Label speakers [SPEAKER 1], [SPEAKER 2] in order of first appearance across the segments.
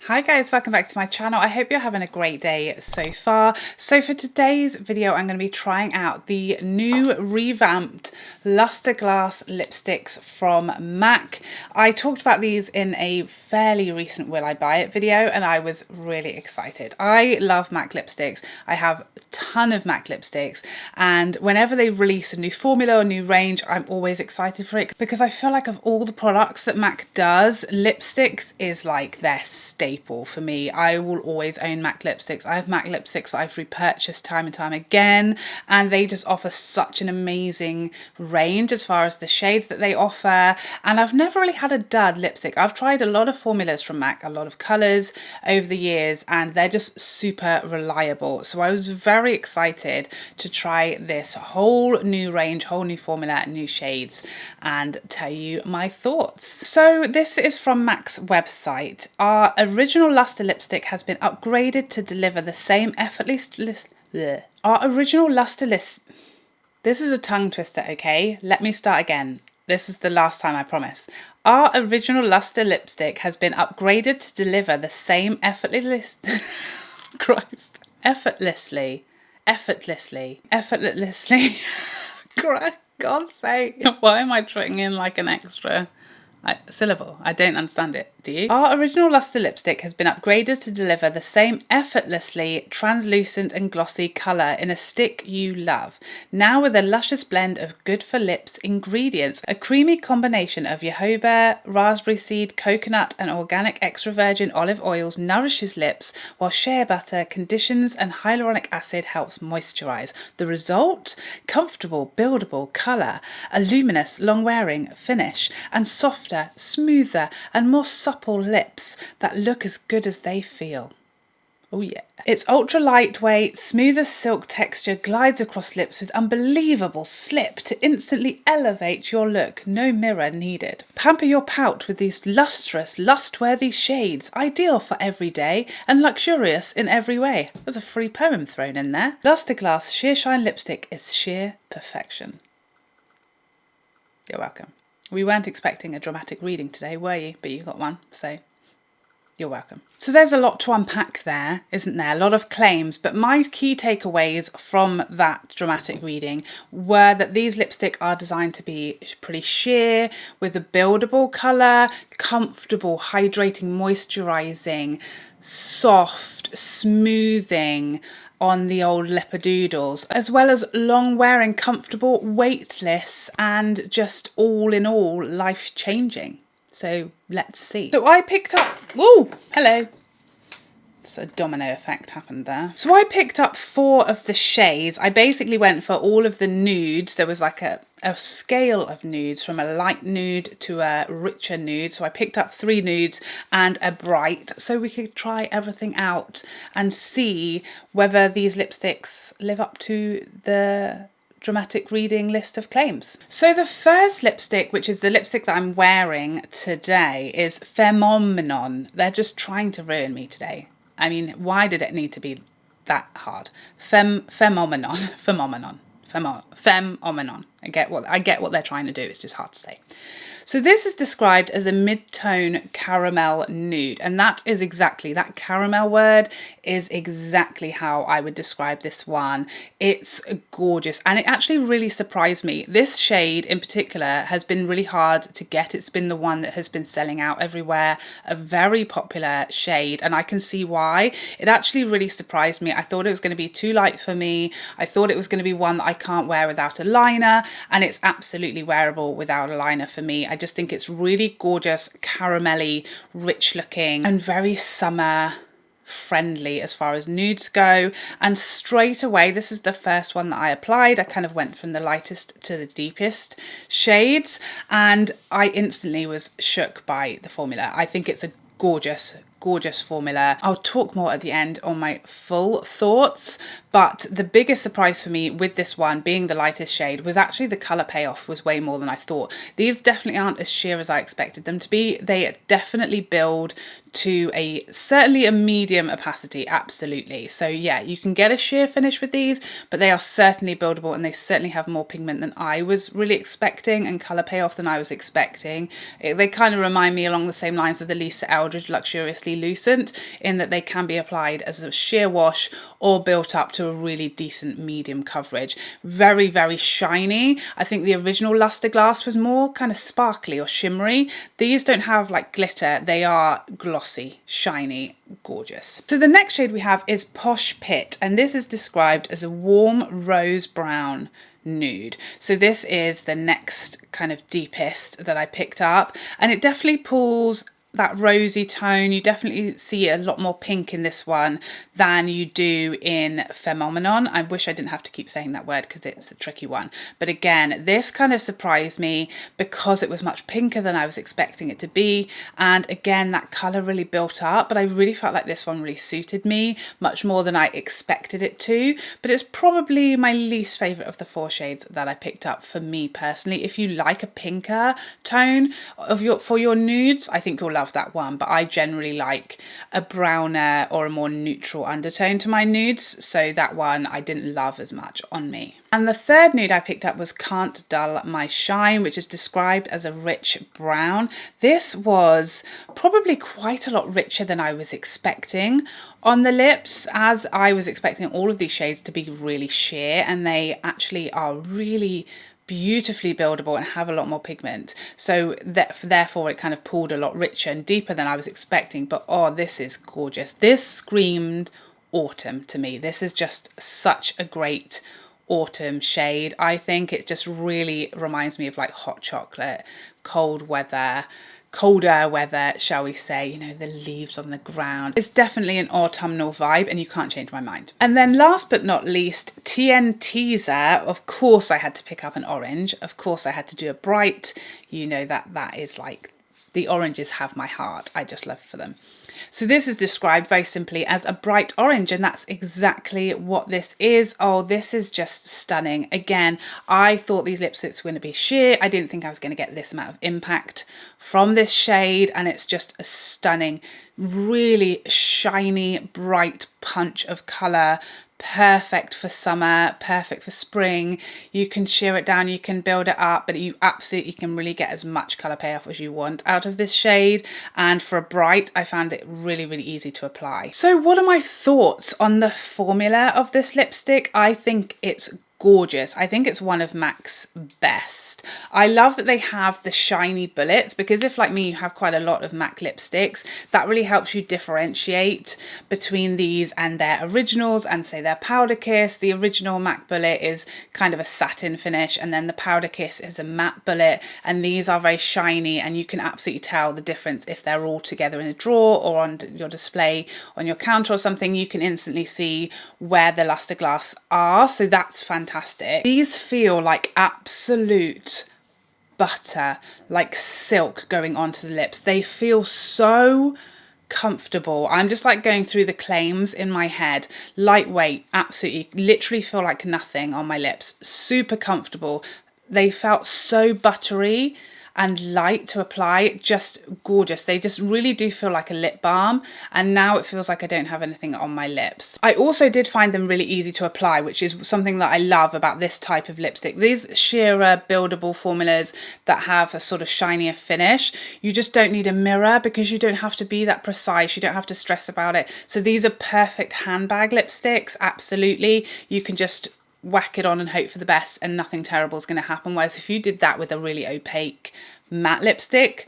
[SPEAKER 1] Hi guys, welcome back to my channel. I hope you're having a great day so far. So for today's video, I'm going to be trying out the new revamped Lustre Glass lipsticks from MAC. I talked about these in a fairly recent Will I Buy It video and I was really excited. I love MAC lipsticks. I have a ton of MAC lipsticks and whenever they release a new formula or new range, I'm always excited for it because I feel like of all the products that MAC does, lipsticks is like their staple for me. I will always own MAC lipsticks. I have MAC lipsticks that I've repurchased time and time again, and they just offer such an amazing range as far as the shades that they offer. And I've never really had a dud lipstick. I've tried a lot of formulas from MAC, a lot of colors over the years, and they're just super reliable. So I was very excited to try this whole new range, whole new formula, new shades, and tell you my thoughts. So this is from MAC's website. Our original Lustre lipstick has been upgraded to deliver the same Our original Lustre This is a tongue twister, okay? Let me start again. This is the last time, I promise. Our original Lustre lipstick has been upgraded to deliver the same effortlessly. God's sake. Why am I trying in like an extra syllable? I don't understand it. Do you? Our original Lustre lipstick has been upgraded to deliver the same effortlessly translucent and glossy colour in a stick you love. Now with a luscious blend of good for lips ingredients, a creamy combination of jojoba, raspberry seed, coconut and organic extra virgin olive oils nourishes lips, while shea butter conditions and hyaluronic acid helps moisturise. The result? Comfortable, buildable colour, a luminous, long-wearing finish, and softer, smoother and more supple lips that look as good as they feel. Oh yeah. Its ultra lightweight, smooth as silk texture glides across lips with unbelievable slip to instantly elevate your look. No mirror needed. Pamper your pout with these lustrous, lust-worthy shades, ideal for every day and luxurious in every way. There's a free poem thrown in there. Lustre Glass Sheer Shine Lipstick is sheer perfection. You're welcome. We weren't expecting a dramatic reading today, were you? But you got one, so you're welcome. So there's a lot to unpack there, isn't there? A lot of claims, but my key takeaways from that dramatic reading were that these lipsticks are designed to be pretty sheer, with a buildable colour, comfortable, hydrating, moisturising, soft, smoothing on the old leopardoodles, as well as long wearing, comfortable, weightless, and just all in all life-changing. So let's see. So I picked up, whoa, hello. So a domino effect happened there. So I picked up 4 of the shades. I basically went for all of the nudes. There was like a scale of nudes from a light nude to a richer nude. So I picked up 3 nudes and a bright so we could try everything out and see whether these lipsticks live up to the dramatic reading list of claims. So the first lipstick, which is the lipstick that I'm wearing today, is Phenomenon. They're just trying to ruin me today. I mean, why did it need to be that hard? Phenomenon. I get what they're trying to do. It's just hard to say. So this is described as a mid-tone caramel nude, and that caramel word is exactly how I would describe this one. It's gorgeous, and it actually really surprised me. This shade in particular has been really hard to get. It's been the one that has been selling out everywhere, a very popular shade, and I can see why. It actually really surprised me. I thought it was going to be too light for me. I thought it was going to be one that I can't wear without a liner, and it's absolutely wearable without a liner for me. I just think it's really gorgeous, caramelly, rich looking, and very summer friendly as far as nudes go. And straight away, this is the first one that I applied. I kind of went from the lightest to the deepest shades, and I instantly was shook by the formula. I think it's a gorgeous formula. I'll talk more at the end on my full thoughts, but the biggest surprise for me with this one being the lightest shade was actually the color payoff was way more than I thought. These definitely aren't as sheer as I expected them to be. They definitely build to certainly a medium opacity, absolutely. So yeah, you can get a sheer finish with these, but they are certainly buildable and they certainly have more pigment than I was really expecting and color payoff than I was expecting. They kind of remind me along the same lines of the Lisa Eldridge Luxuriously translucent in that they can be applied as a sheer wash or built up to a really decent medium coverage. Very, very shiny. I think the original Lustre Glass was more kind of sparkly or shimmery. These don't have like glitter, they are glossy, shiny, gorgeous. So the next shade we have is Posh Pit, and this is described as a warm rose brown nude. So this is the next kind of deepest that I picked up, and it definitely pulls that rosy tone. You definitely see a lot more pink in this one than you do in Phenomenon. I wish I didn't have to keep saying that word because it's a tricky one. But again, this kind of surprised me because it was much pinker than I was expecting it to be. And again, that colour really built up, but I really felt like this one really suited me much more than I expected it to. But it's probably my least favourite of the 4 shades that I picked up for me personally. If you like a pinker tone for your nudes, I think you'll love that one, but I generally like a browner or a more neutral undertone to my nudes, so that one I didn't love as much on me. And the third nude I picked up was Can't Dull My Shine, which is described as a rich brown. This was probably quite a lot richer than I was expecting on the lips, as I was expecting all of these shades to be really sheer, and they actually are really beautifully buildable and have a lot more pigment, so therefore it kind of pulled a lot richer and deeper than I was expecting. But oh, this is gorgeous. This screamed autumn to me. This is just such a great autumn shade. I think it just really reminds me of like hot chocolate, colder weather, shall we say, you know, the leaves on the ground. It's definitely an autumnal vibe, and you can't change my mind. And then last but not least, TNTeaser. Of course I had to pick up an orange. Of course I had to do a bright. You know that is like, the oranges have my heart. I just love for them. So this is described very simply as a bright orange, and that's exactly what this is. Oh, this is just stunning. Again, I thought these lipsticks were going to be sheer. I didn't think I was going to get this amount of impact from this shade, and it's just a stunning, really shiny, bright punch of colour. Perfect for summer, perfect for spring. You can sheer it down, you can build it up, but you absolutely can really get as much colour payoff as you want out of this shade. And for a bright, I found it really, really easy to apply. So what are my thoughts on the formula of this lipstick? I think it's gorgeous. I think it's one of MAC's best. I love that they have the shiny bullets, because if like me you have quite a lot of MAC lipsticks, that really helps you differentiate between these and their originals and say their Powder Kiss. The original MAC bullet is kind of a satin finish, and then the Powder Kiss is a matte bullet, and these are very shiny, and you can absolutely tell the difference if they're all together in a drawer or on your display on your counter or something. You can instantly see where the Lustre Glass are, so that's fantastic. These feel like absolute butter, like silk going onto the lips. They feel so comfortable. I'm just like going through the claims in my head. Lightweight, absolutely, literally feel like nothing on my lips. Super comfortable. They felt so buttery and light to apply, just gorgeous. They just really do feel like a lip balm, and now it feels like I don't have anything on my lips. I also did find them really easy to apply, which is something that I love about this type of lipstick. These sheerer buildable formulas that have a sort of shinier finish, you just don't need a mirror because you don't have to be that precise, you don't have to stress about it. So these are perfect handbag lipsticks, absolutely. You can just whack it on and hope for the best and nothing terrible is going to happen. Whereas if you did that with a really opaque matte lipstick,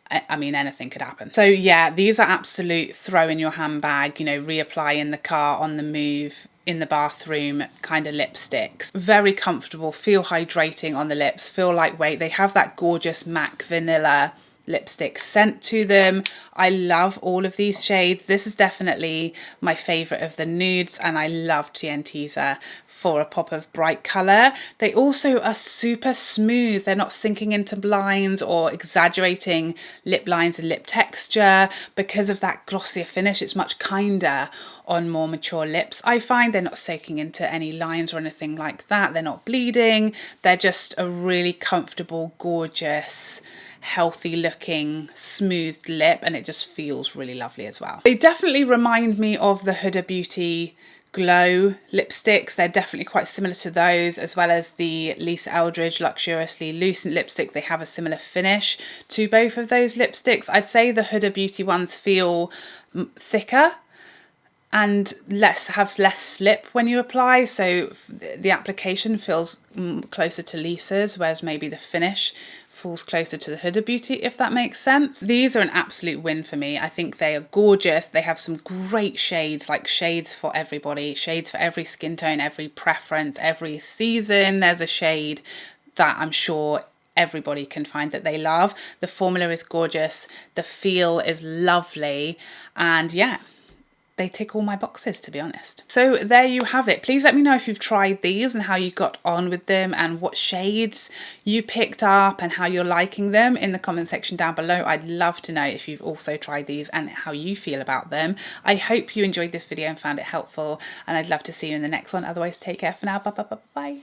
[SPEAKER 1] I mean, anything could happen. So yeah, these are absolute throw in your handbag, you know, reapply in the car, on the move, in the bathroom kind of lipsticks. Very comfortable, feel hydrating on the lips, feel lightweight. They have that gorgeous MAC vanilla lipstick scent to them. I love all of these shades. This is definitely my favorite of the nudes, and I love TNTeaser for a pop of bright color. They also are super smooth. They're not sinking into lines or exaggerating lip lines and lip texture. Because of that glossier finish, it's much kinder on more mature lips. I find they're not soaking into any lines or anything like that. They're not bleeding. They're just a really comfortable, gorgeous, healthy looking smooth lip, and it just feels really lovely as well. They definitely remind me of the Huda Beauty Glow lipsticks. They're definitely quite similar to those, as well as the Lisa Eldridge Luxuriously Lucent lipstick. They have a similar finish to both of those lipsticks. I'd say the Huda Beauty ones feel thicker and have less slip when you apply, so the application feels closer to Lisa's, whereas maybe the finish falls closer to the Huda Beauty, if that makes sense. These are an absolute win for me. I think they are gorgeous. They have some great shades, like shades for everybody, shades for every skin tone, every preference, every season. There's a shade that I'm sure everybody can find that they love. The formula is gorgeous. The feel is lovely. And yeah, they tick all my boxes, to be honest. So there you have it. Please let me know if you've tried these and how you got on with them and what shades you picked up and how you're liking them in the comment section down below. I'd love to know if you've also tried these and how you feel about them. I hope you enjoyed this video and found it helpful, and I'd love to see you in the next one. Otherwise, take care for now. Bye.